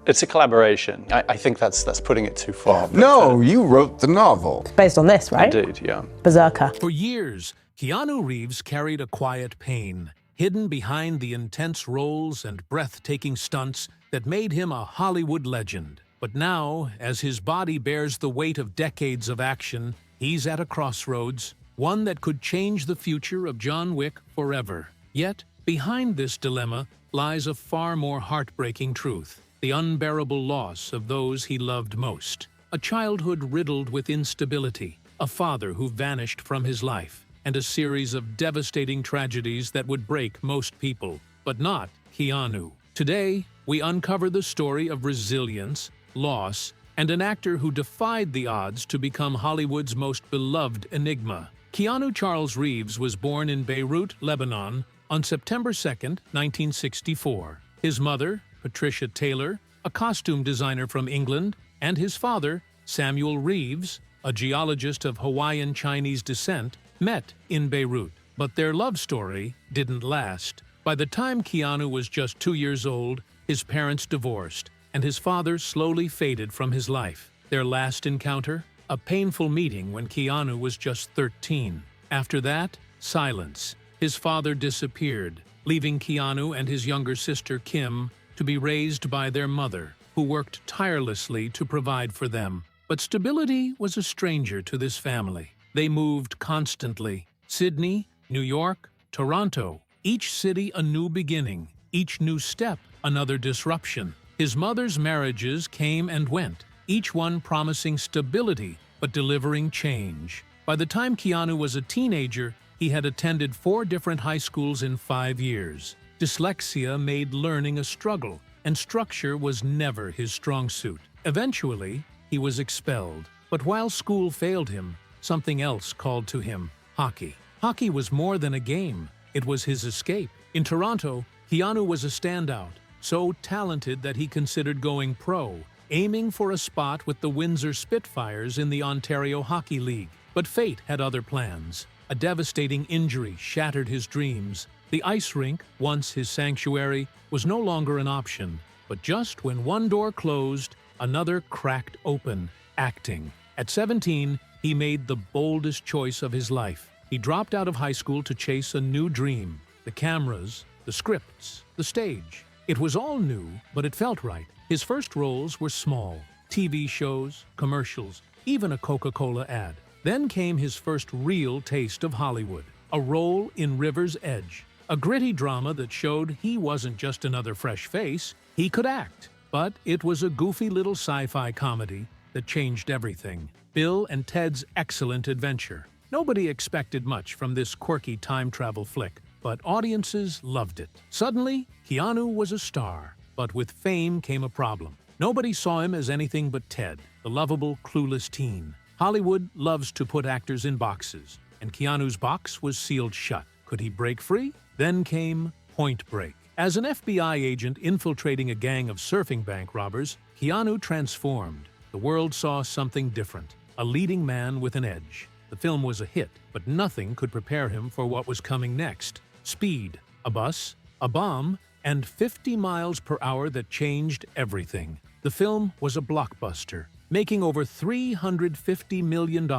It's a collaboration. I think that's putting it too far. No, you wrote the novel. It's based on this, right? Indeed, yeah. Berserker. For years, Keanu Reeves carried a quiet pain, hidden behind the intense roles and breathtaking stunts that made him a Hollywood legend. But now, as his body bears the weight of decades of action, he's at a crossroads, one that could change the future of John Wick forever. Yet, behind this dilemma lies a far more heartbreaking truth: the unbearable loss of those he loved most. A childhood riddled with instability, a father who vanished from his life, and a series of devastating tragedies that would break most people, but not Keanu. Today, we uncover the story of resilience, loss, and an actor who defied the odds to become Hollywood's most beloved enigma. Keanu Charles Reeves was born in Beirut, Lebanon, on September 2, 1964. His mother, Patricia Taylor, a costume designer from England, and his father, Samuel Reeves, a geologist of Hawaiian Chinese descent, met in Beirut. But their love story didn't last. By the time Keanu was just 2 years old, his parents divorced, and his father slowly faded from his life. Their last encounter? A painful meeting when Keanu was just 13. After that, silence. His father disappeared, leaving Keanu and his younger sister Kim to be raised by their mother, who worked tirelessly to provide for them. But stability was a stranger to this family. They moved constantly. Sydney, New York, Toronto, each city a new beginning, each new step another disruption. His mother's marriages came and went, each one promising stability but delivering change. By the time Keanu was a teenager, he had attended 4 different high schools in 5 years. Dyslexia made learning a struggle, and structure was never his strong suit. Eventually, he was expelled. But while school failed him, something else called to him: hockey. Hockey was more than a game. It was his escape. In Toronto, Keanu was a standout, so talented that he considered going pro, aiming for a spot with the Windsor Spitfires in the Ontario Hockey League. But fate had other plans. A devastating injury shattered his dreams. The ice rink, once his sanctuary, was no longer an option. But just when one door closed, another cracked open: acting. At 17, he made the boldest choice of his life. He dropped out of high school to chase a new dream: the cameras, the scripts, the stage. It was all new, but it felt right. His first roles were small: TV shows, commercials, even a Coca-Cola ad. Then came his first real taste of Hollywood, a role in River's Edge, a gritty drama that showed he wasn't just another fresh face, he could act. But it was a goofy little sci-fi comedy that changed everything: Bill and Ted's Excellent Adventure. Nobody expected much from this quirky time travel flick, but audiences loved it. Suddenly, Keanu was a star, but with fame came a problem. Nobody saw him as anything but Ted, the lovable, clueless teen. Hollywood loves to put actors in boxes, and Keanu's box was sealed shut. Could he break free? Then came Point Break. As an FBI agent infiltrating a gang of surfing bank robbers, Keanu transformed. The world saw something different: a leading man with an edge. The film was a hit, but nothing could prepare him for what was coming next: speed, a bus, a bomb, and 50 miles per hour that changed everything. The film was a blockbuster, making over $350 million,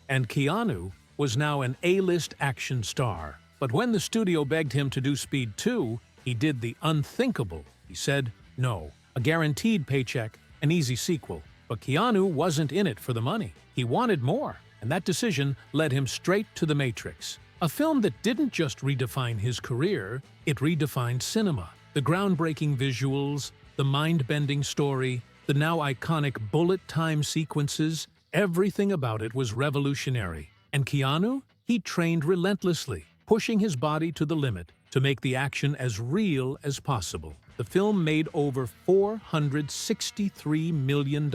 and Keanu was now an A-list action star. But when the studio begged him to do Speed 2, he did the unthinkable. He said no. A guaranteed paycheck, an easy sequel. But Keanu wasn't in it for the money. He wanted more, and that decision led him straight to The Matrix. A film that didn't just redefine his career, it redefined cinema. The groundbreaking visuals, the mind-bending story, the now iconic bullet time sequences, everything about it was revolutionary. And Keanu? He trained relentlessly, pushing his body to the limit to make the action as real as possible. The film made over $463 million,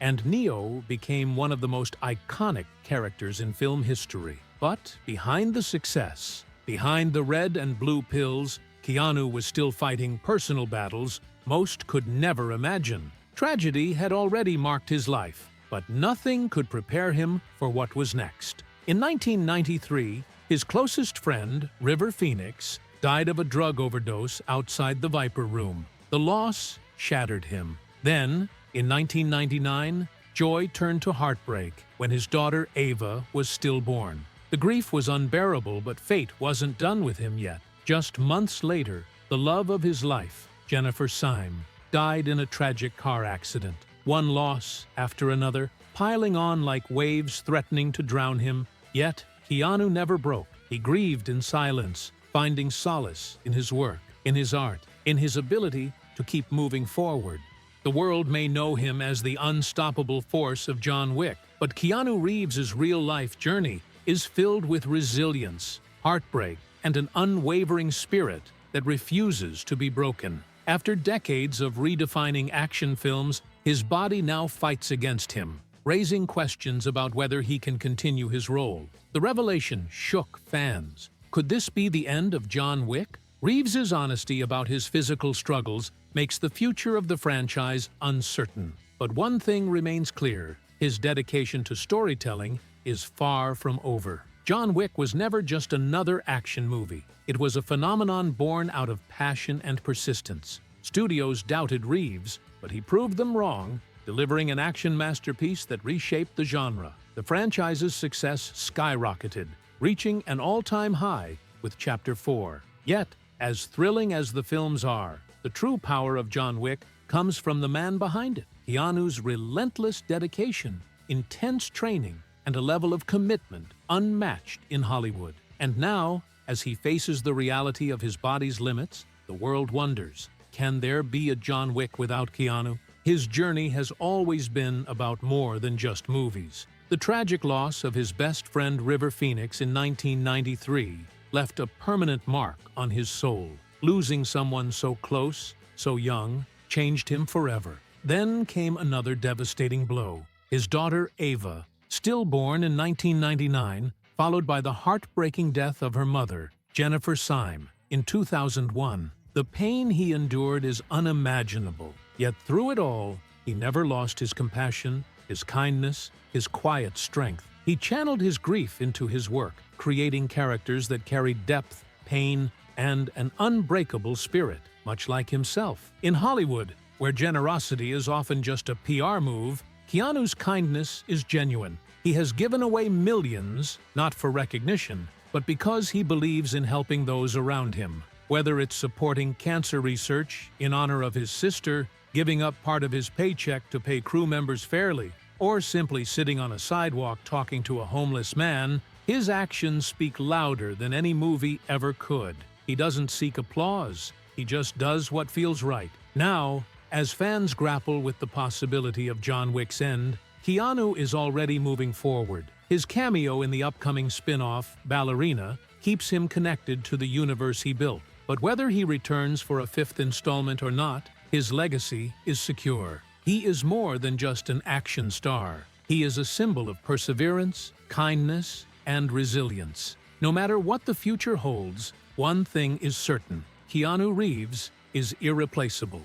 and Neo became one of the most iconic characters in film history. But behind the success, behind the red and blue pills, Keanu was still fighting personal battles most could never imagine. Tragedy had already marked his life, but nothing could prepare him for what was next. In 1993, his closest friend, River Phoenix, died of a drug overdose outside the Viper Room. The loss shattered him. Then, in 1999, joy turned to heartbreak when his daughter Ava was stillborn. The grief was unbearable, but fate wasn't done with him yet. Just months later, the love of his life, Jennifer Syme, died in a tragic car accident. One loss after another, piling on like waves threatening to drown him. Yet, Keanu never broke. He grieved in silence, finding solace in his work, in his art, in his ability to keep moving forward. The world may know him as the unstoppable force of John Wick, but Keanu Reeves' real-life journey is filled with resilience, heartbreak, and an unwavering spirit that refuses to be broken. After decades of redefining action films, his body now fights against him, raising questions about whether he can continue his role. The revelation shook fans. Could this be the end of John Wick? Reeves's honesty about his physical struggles makes the future of the franchise uncertain. But one thing remains clear: his dedication to storytelling is far from over. John Wick was never just another action movie. It was a phenomenon born out of passion and persistence. Studios doubted Reeves, but he proved them wrong, delivering an action masterpiece that reshaped the genre. The franchise's success skyrocketed, reaching an all-time high with Chapter 4. Yet, as thrilling as the films are, the true power of John Wick comes from the man behind it. Keanu's relentless dedication, intense training, and a level of commitment unmatched in Hollywood. And now, as he faces the reality of his body's limits, the world wonders, can there be a John Wick without Keanu? His journey has always been about more than just movies. The tragic loss of his best friend River Phoenix in 1993 left a permanent mark on his soul. Losing someone so close, so young, changed him forever. Then came another devastating blow. His daughter Ava, stillborn in 1999, followed by the heartbreaking death of her mother, Jennifer Syme, in 2001. The pain he endured is unimaginable. Yet through it all, he never lost his compassion, his kindness, his quiet strength. He channeled his grief into his work, creating characters that carried depth, pain, and an unbreakable spirit, much like himself. In Hollywood, where generosity is often just a PR move, Keanu's kindness is genuine. He has given away millions, not for recognition, but because he believes in helping those around him. Whether it's supporting cancer research in honor of his sister, giving up part of his paycheck to pay crew members fairly, or simply sitting on a sidewalk talking to a homeless man, his actions speak louder than any movie ever could. He doesn't seek applause, he just does what feels right. Now, as fans grapple with the possibility of John Wick's end, Keanu is already moving forward. His cameo in the upcoming spin-off, Ballerina, keeps him connected to the universe he built. But whether he returns for a fifth installment or not, his legacy is secure. He is more than just an action star. He is a symbol of perseverance, kindness, and resilience. No matter what the future holds, one thing is certain: Keanu Reeves is irreplaceable.